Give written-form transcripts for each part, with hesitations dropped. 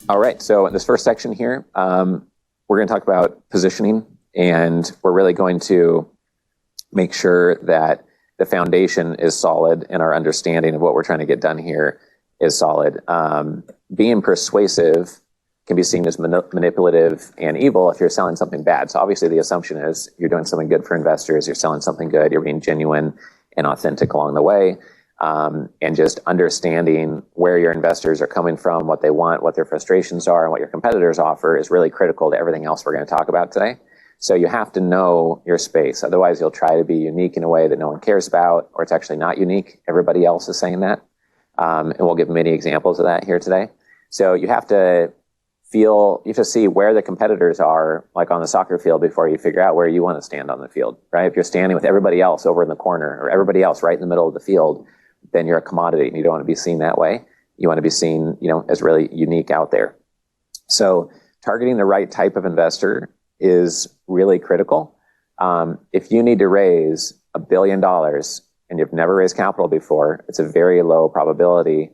All right, so in this first section here, we're going to talk about positioning, and we're really going to make sure that the foundation is solid and our understanding of what we're trying to get done here is solid. Being persuasive can be seen as manipulative and evil if you're selling something bad. So obviously the assumption is you're doing something good for investors, you're selling something good, you're being genuine and authentic along the way. And just understanding where your investors are coming from, what they want, what their frustrations are, and what your competitors offer is really critical to everything else we're going to talk about today. So you have to know your space. Otherwise, you'll try to be unique in a way that no one cares about, or it's actually not unique. Everybody else is saying that. And we'll give many examples of that here today. So you have to see where the competitors are, like on the soccer field, before you figure out where you want to stand on the field, right? If you're standing with everybody else over in the corner or everybody else right in the middle of the field, then you're a commodity and you don't want to be seen that way. You want to be seen, as really unique out there. So targeting the right type of investor is really critical. If you need to raise $1 billion and you've never raised capital before, it's a very low probability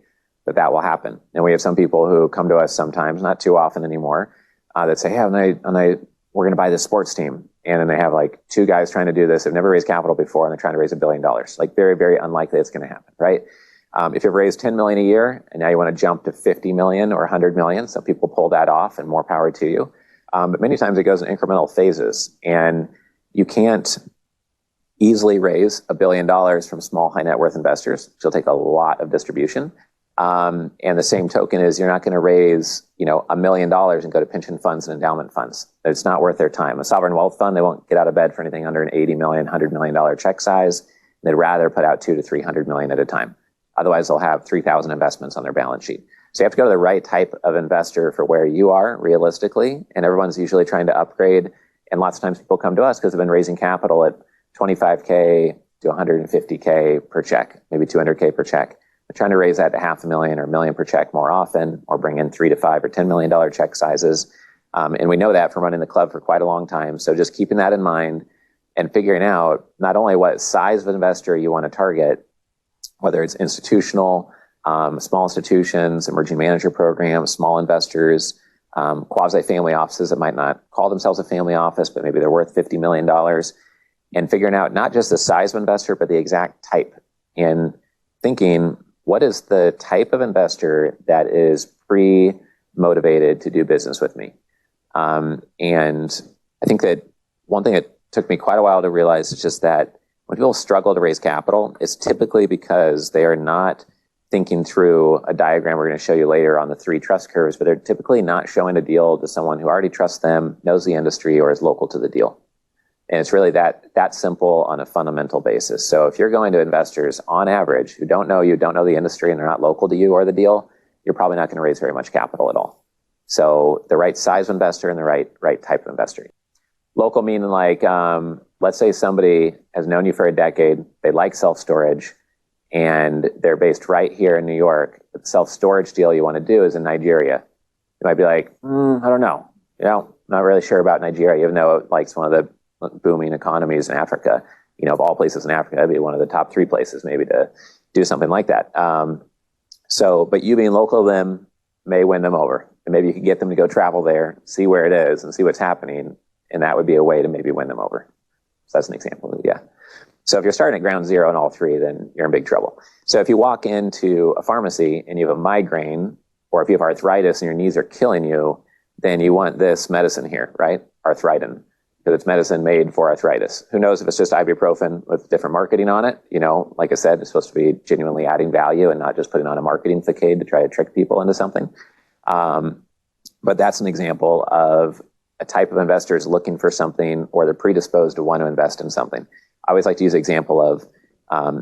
that will happen. And we have some people who come to us sometimes, not too often anymore, that say, hey, we're going to buy this sports team. And then they have like two guys trying to do this. They've never raised capital before, and they're trying to raise $1 billion. Like very, very unlikely it's going to happen, right? If you've raised 10 million a year and now you want to jump to 50 million or 100 million, some people pull that off, and more power to you. But many times it goes in incremental phases, and you can't easily raise $1 billion from small, high net worth investors. It'll take a lot of distribution. And the same token is you're not going to raise, $1 million and go to pension funds and endowment funds. It's not worth their time. A sovereign wealth fund, they won't get out of bed for anything under an $80 million, $100 million check size. They'd rather put out $200 to $300 million at a time. Otherwise, they'll have 3,000 investments on their balance sheet. So you have to go to the right type of investor for where you are realistically. And everyone's usually trying to upgrade. And lots of times people come to us because they've been raising capital at $25K to $150K per check, maybe $200K per check. They're trying to raise that to $500,000 or $1 million per check more often, or bring in $3 to $5 or $10 million check sizes. And we know that from running the club for quite a long time. So just keeping that in mind and figuring out not only what size of investor you want to target, whether it's institutional, small institutions, emerging manager programs, small investors, quasi-family offices that might not call themselves a family office, but maybe they're worth $50 million, and figuring out not just the size of investor, but the exact type, and thinking, what is the type of investor that is pre-motivated to do business with me? And I think that one thing that took me quite a while to realize is just that when people struggle to raise capital, it's typically because they are not thinking through a diagram we're going to show you later on the 3 trust curves, but they're typically not showing a deal to someone who already trusts them, knows the industry, or is local to the deal. And it's really that simple on a fundamental basis. So if you're going to investors on average who don't know you, don't know the industry, and they're not local to you or the deal, you're probably not going to raise very much capital at all. So the right size of investor and the right type of investor. Local meaning like, let's say somebody has known you for a decade, they like self-storage, and they're based right here in New York. The self-storage deal you want to do is in Nigeria. You might be like, I don't know. Not really sure about Nigeria, even though it's one of the booming economies in Africa. Of all places in Africa, that'd be one of the top 3 places maybe to do something like that. But you being local to them may win them over. And maybe you could get them to go travel there, see where it is, and see what's happening. And that would be a way to maybe win them over. So that's an example. Yeah. So if you're starting at ground zero in all 3, then you're in big trouble. So if you walk into a pharmacy and you have a migraine, or if you have arthritis and your knees are killing you, then you want this medicine here, right? Arthritin. Because it's medicine made for arthritis. Who knows if it's just ibuprofen with different marketing on it? Like I said, it's supposed to be genuinely adding value and not just putting on a marketing facade to try to trick people into something. But that's an example of a type of investor is looking for something, or they're predisposed to want to invest in something. I always like to use the example of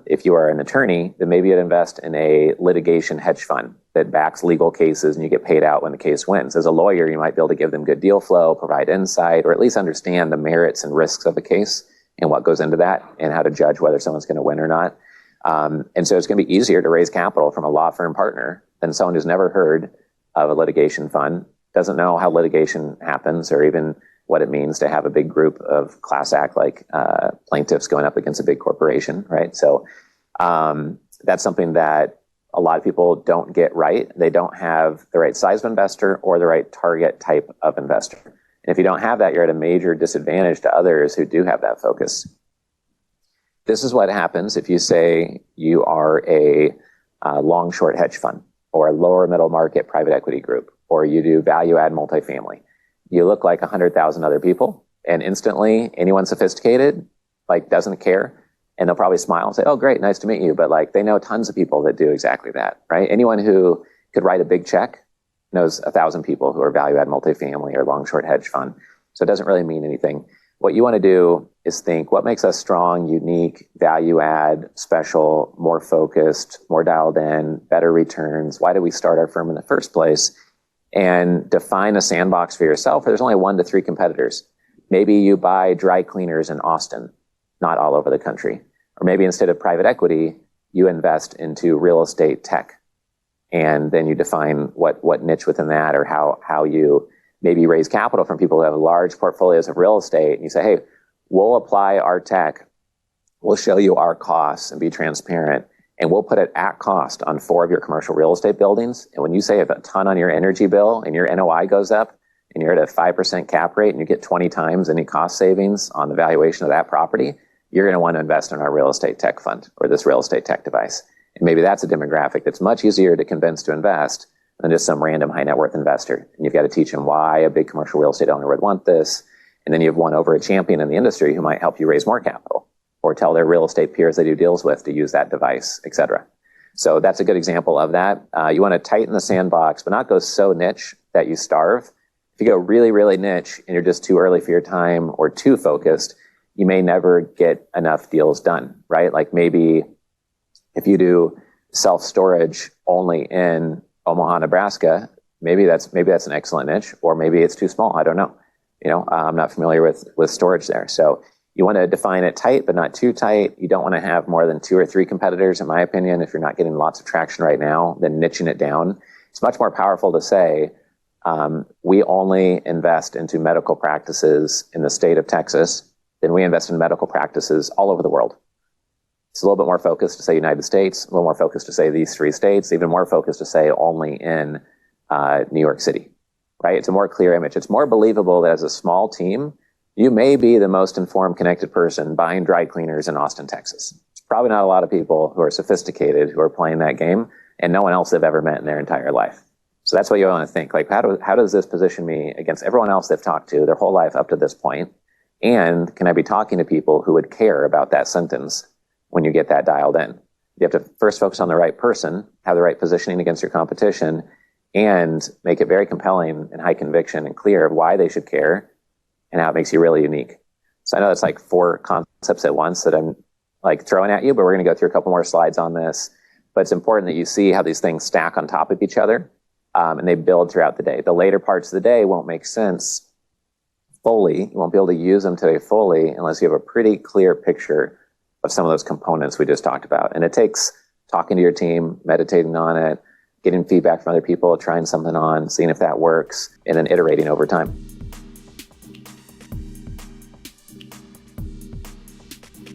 if you are an attorney, then maybe you'd invest in a litigation hedge fund that backs legal cases and you get paid out when the case wins. As a lawyer, you might be able to give them good deal flow, provide insight, or at least understand the merits and risks of a case and what goes into that and how to judge whether someone's going to win or not. And so it's going to be easier to raise capital from a law firm partner than someone who's never heard of a litigation fund, doesn't know how litigation happens or even what it means to have a big group of class act like plaintiffs going up against a big corporation, right? So that's something that a lot of people don't get right. They don't have the right size of investor or the right target type of investor. And if you don't have that, you're at a major disadvantage to others who do have that focus. This is what happens if you say you are a long short hedge fund or a lower middle market private equity group, or you do value add multifamily. You look like 100,000 other people, and instantly anyone sophisticated doesn't care, and they'll probably smile and say, "Oh, great, nice to meet you." But they know tons of people that do exactly that, right? Anyone who could write a big check knows 1,000 people who are value add multifamily or long short hedge fund. So it doesn't really mean anything. What you want to do is think, what makes us strong, unique, value add, special, more focused, more dialed in, better returns? Why did we start our firm in the first place? And define a sandbox for yourself where there's only 1 to 3 competitors. Maybe you buy dry cleaners in Austin, not all over the country. Or maybe instead of private equity, you invest into real estate tech. And then you define what niche within that, or how you maybe raise capital from people who have large portfolios of real estate. And you say, hey, we'll apply our tech. We'll show you our costs and be transparent. And we'll put it at cost on 4 of your commercial real estate buildings. And when you save a ton on your energy bill and your NOI goes up and you're at a 5% cap rate and you get 20 times any cost savings on the valuation of that property, you're going to want to invest in our real estate tech fund or this real estate tech device. And maybe that's a demographic that's much easier to convince to invest than just some random high net worth investor. And you've got to teach them why a big commercial real estate owner would want this. And then you've won over a champion in the industry who might help you raise more capital or tell their real estate peers they do deals with to use that device, et cetera. So that's a good example of that. You want to tighten the sandbox, but not go so niche that you starve. If you go really, really niche and you're just too early for your time or too focused, you may never get enough deals done, right? Maybe if you do self-storage only in Omaha, Nebraska, maybe that's an excellent niche, or maybe it's too small. I don't know. I'm not familiar with storage there. So you want to define it tight, but not too tight. You don't want to have more than 2 or 3 competitors, in my opinion. If you're not getting lots of traction right now, then niching it down. It's much more powerful to say, we only invest into medical practices in the state of Texas, than we invest in medical practices all over the world. It's a little bit more focused to say United States, a little more focused to say these 3 states, even more focused to say only in New York City, right? It's a more clear image. It's more believable that as a small team, you may be the most informed, connected person buying dry cleaners in Austin, Texas. It's probably not a lot of people who are sophisticated who are playing that game, and no one else they've ever met in their entire life. So that's what you want to think. How does this position me against everyone else they've talked to their whole life up to this point? And can I be talking to people who would care about that sentence when you get that dialed in? You have to first focus on the right person, have the right positioning against your competition, and make it very compelling and high conviction and clear of why they should care and how it makes you really unique. So I know that's 4 concepts at once that I'm throwing at you, but we're going to go through a couple more slides on this. But it's important that you see how these things stack on top of each other, and they build throughout the day. The later parts of the day won't make sense fully. You won't be able to use them today fully unless you have a pretty clear picture of some of those components we just talked about. And it takes talking to your team, meditating on it, getting feedback from other people, trying something on, seeing if that works, and then iterating over time.